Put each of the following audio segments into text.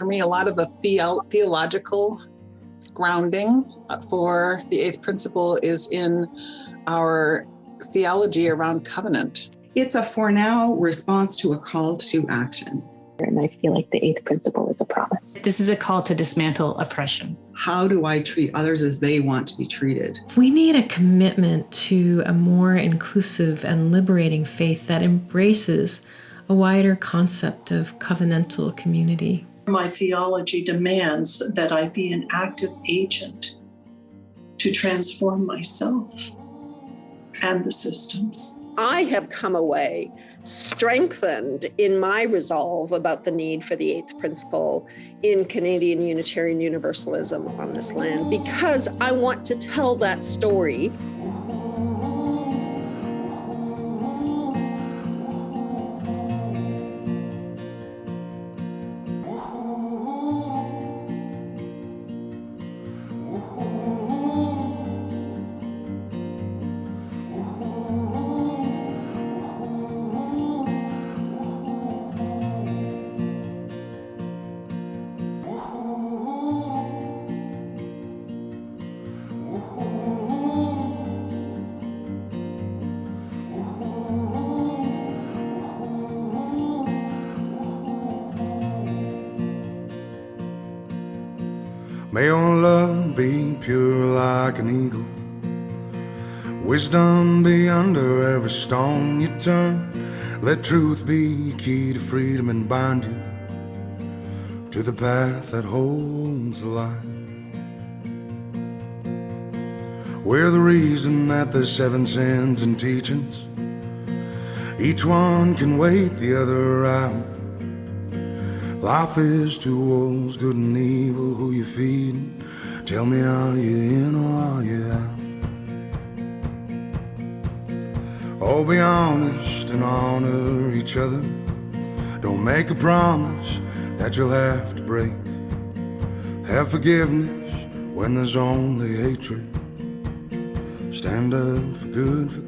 for me, a lot of the theological grounding for the eighth principle is in our theology around covenant. It's a for now response to a call to action. And I feel like the eighth principle is a promise. This is a call to dismantle oppression. How do I treat others as they want to be treated? We need a commitment to a more inclusive and liberating faith that embraces a wider concept of covenantal community. My theology demands that I be an active agent to transform myself and the systems. I have come away strengthened in my resolve about the need for the eighth principle in Canadian Unitarian Universalism on this land, because I want to tell that story. May your love be pure like an eagle, wisdom be under every stone you turn. Let truth be key to freedom and bind you to the path that holds the light. We're the reason that the seven sins and teachings, each one can wait the other out. Life is two wolves, good and evil, who you feeding? Tell me, are you in or are you out? Oh, be honest and honor each other. Don't make a promise that you'll have to break. Have forgiveness when there's only hatred. Stand up for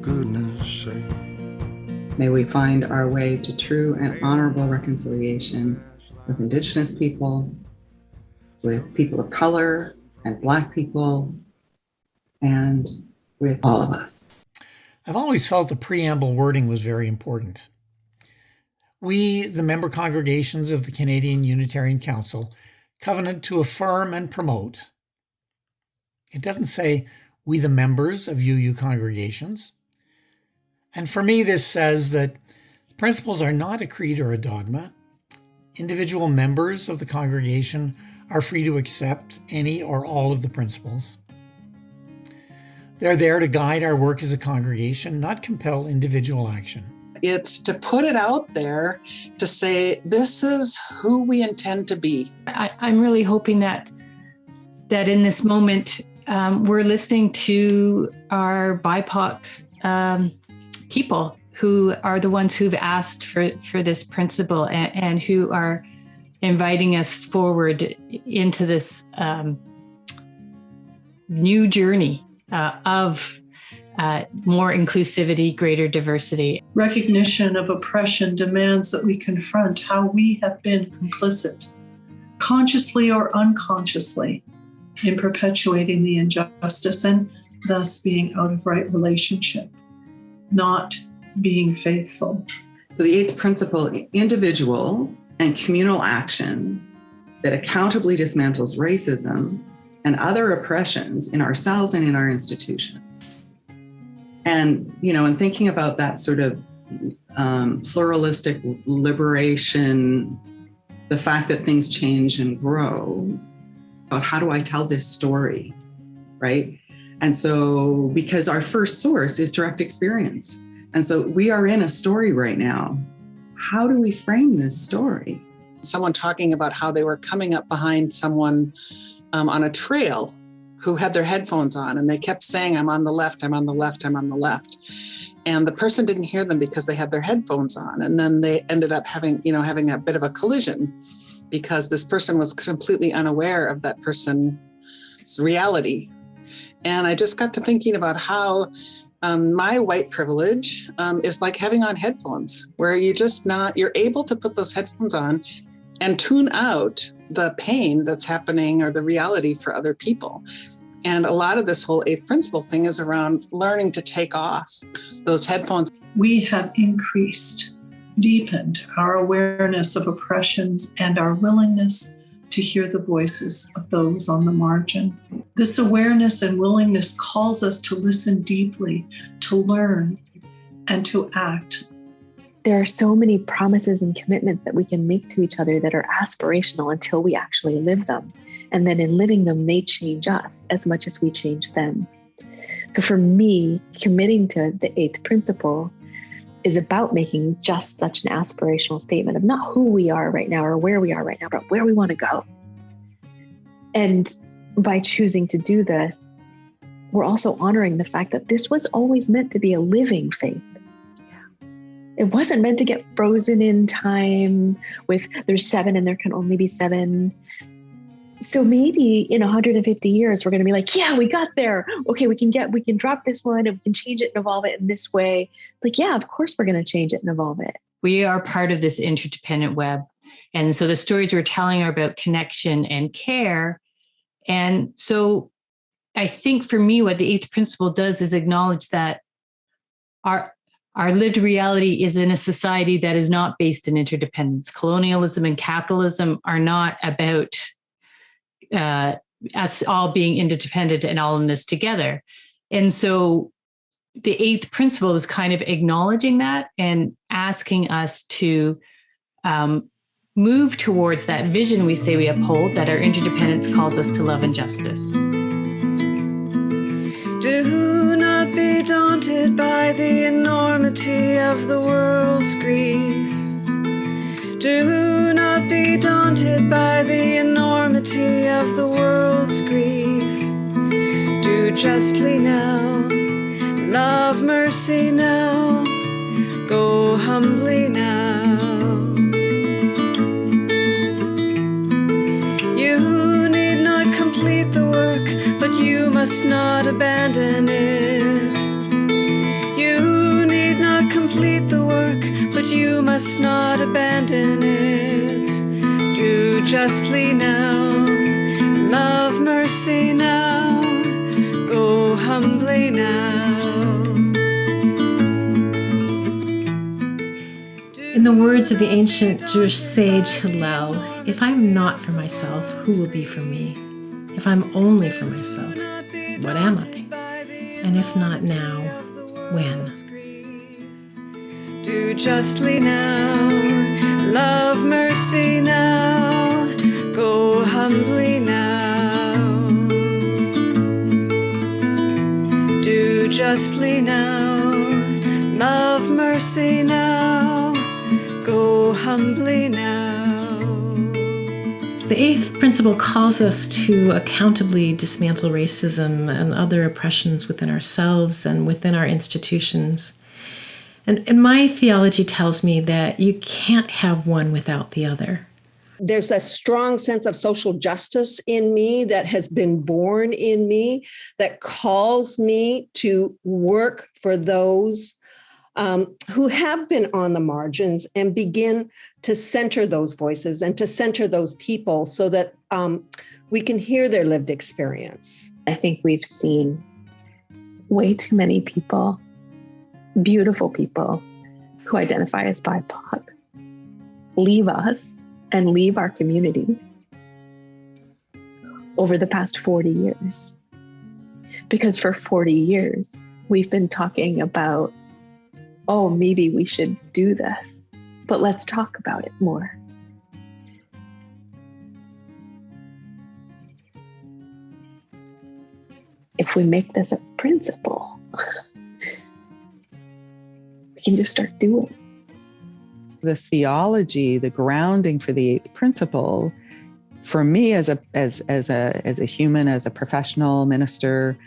goodness sake. May we find our way to true and honorable reconciliation with Indigenous people, with people of color and Black people, and with all of us. I've always felt the preamble wording was very important. We, the member congregations of the Canadian Unitarian Council, covenant to affirm and promote. It doesn't say we, the members of UU congregations. And for me, this says that principles are not a creed or a dogma. Individual members of the congregation are free to accept any or all of the principles. They're there to guide our work as a congregation, not compel individual action. It's to put it out there to say, this is who we intend to be. I'm really hoping that in this moment, we're listening to our BIPOC people who are the ones who've asked for this principle and who are inviting us forward into this new journey of more inclusivity, greater diversity. Recognition of oppression demands that we confront how we have been complicit, consciously or unconsciously, in perpetuating the injustice and thus being out of right relationship, not being faithful. So the eighth principle, individual and communal action that accountably dismantles racism and other oppressions in ourselves and in our institutions. And, in thinking about that sort of pluralistic liberation, the fact that things change and grow, about how do I tell this story, right? And so, because our first source is direct experience. And so we are in a story right now. How do we frame this story? Someone talking about how they were coming up behind someone on a trail who had their headphones on, and they kept saying, I'm on the left, I'm on the left, I'm on the left. And the person didn't hear them because they had their headphones on. And then they ended up having a bit of a collision because this person was completely unaware of that person's reality. And I just got to thinking about how my white privilege is like having on headphones, where you're able to put those headphones on and tune out the pain that's happening or the reality for other people. And a lot of this whole eighth principle thing is around learning to take off those headphones. We have increased, deepened our awareness of oppressions and our willingness to hear the voices of those on the margin. This awareness and willingness calls us to listen deeply, to learn, and to act. There are so many promises and commitments that we can make to each other that are aspirational until we actually live them. And then in living them, they change us as much as we change them. So for me, committing to the eighth principle is about making just such an aspirational statement of not who we are right now or where we are right now, but where we want to go. And by choosing to do this, we're also honoring the fact that this was always meant to be a living faith. It wasn't meant to get frozen in time with there's 7 and there can only be 7. So maybe in 150 years, we're going to be like, yeah, we got there. Okay, we can drop this one and we can change it and evolve it in this way. It's like, yeah, of course we're going to change it and evolve it. We are part of this interdependent web. And so the stories we're telling are about connection and care. And so I think for me, what the eighth principle does is acknowledge that our lived reality is in a society that is not based in interdependence. Colonialism and capitalism are not about us all being interdependent and all in this together. And so the eighth principle is kind of acknowledging that and asking us to move towards that vision we say we uphold, that our interdependence calls us to love and justice. Do not be daunted by the enormity of the world's grief. Do not be daunted by the enormity of the world's grief. Do justly now, love mercy now, go humbly now. You need not complete the work, but you must not abandon it. You need not complete the work, but you must not abandon it. Do justly now, love mercy now, go humbly now. In the words of the ancient Jewish sage Hillel, if I'm not for myself, who will be for me? If I'm only for myself, what am I? And if not now, when? Do justly now, love mercy now, go humbly now. Do justly now, love mercy now, go humbly now. The eighth principle calls us to accountably dismantle racism and other oppressions within ourselves and within our institutions. And my theology tells me that you can't have one without the other. There's a strong sense of social justice in me that has been born in me that calls me to work for those who have been on the margins and begin to center those voices and to center those people so that we can hear their lived experience. I think we've seen way too many people, beautiful people who identify as BIPOC, leave us and leave our communities over the past 40 years. Because for 40 years, we've been talking about, oh, maybe we should do this, but let's talk about it more. If we make this a principle, we can just start doing it. The theology, the grounding for the eighth principle, for me as a human, as a professional minister,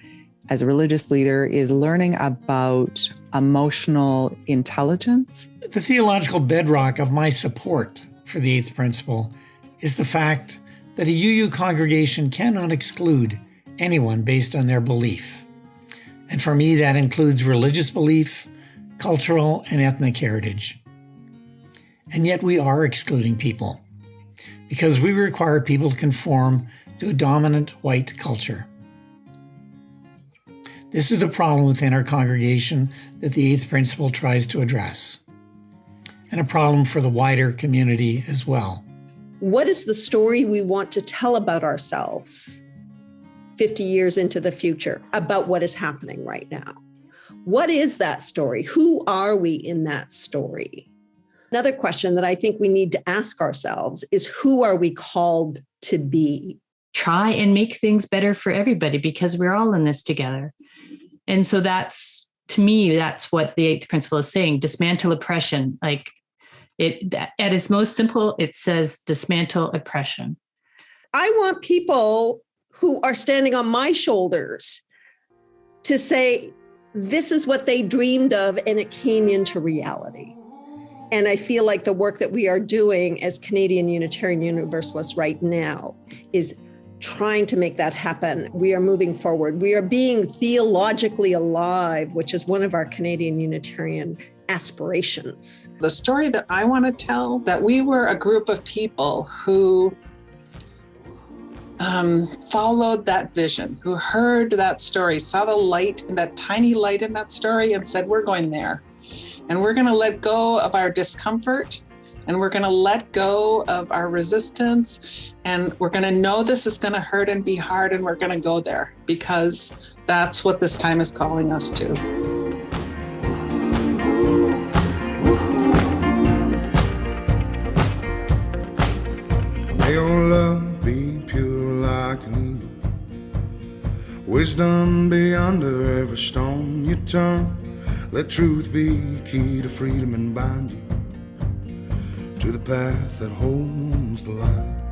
as a religious leader, is learning about emotional intelligence. The theological bedrock of my support for the eighth principle is the fact that a UU congregation cannot exclude anyone based on their belief. And for me, that includes religious belief, cultural and ethnic heritage. And yet we are excluding people. because we require people to conform to a dominant white culture. This is a problem within our congregation that the eighth principle tries to address, and a problem for the wider community as well. What is the story we want to tell about ourselves 50 years into the future about what is happening right now? What is that story? Who are we in that story? Another question that I think we need to ask ourselves is, who are we called to be? Try and make things better for everybody, because we're all in this together. And so that's, to me, that's what the eighth principle is saying. Dismantle oppression. Like it, at its most simple, it says dismantle oppression. I want people who are standing on my shoulders to say, this is what they dreamed of, and it came into reality. And I feel like the work that we are doing as Canadian Unitarian Universalists right now is trying to make that happen. We are moving forward. We are being theologically alive, which is one of our Canadian Unitarian aspirations. The story that I want to tell, that we were a group of people who followed that vision, who heard that story, saw the light, that tiny light in that story, and said, we're going there. And we're going to let go of our discomfort, and we're going to let go of our resistance, and we're going to know this is going to hurt and be hard, and we're going to go there, because that's what this time is calling us to. May your love be pure like an eagle, wisdom be under every stone you turn. Let truth be key to freedom and bind you to the path that holds the light.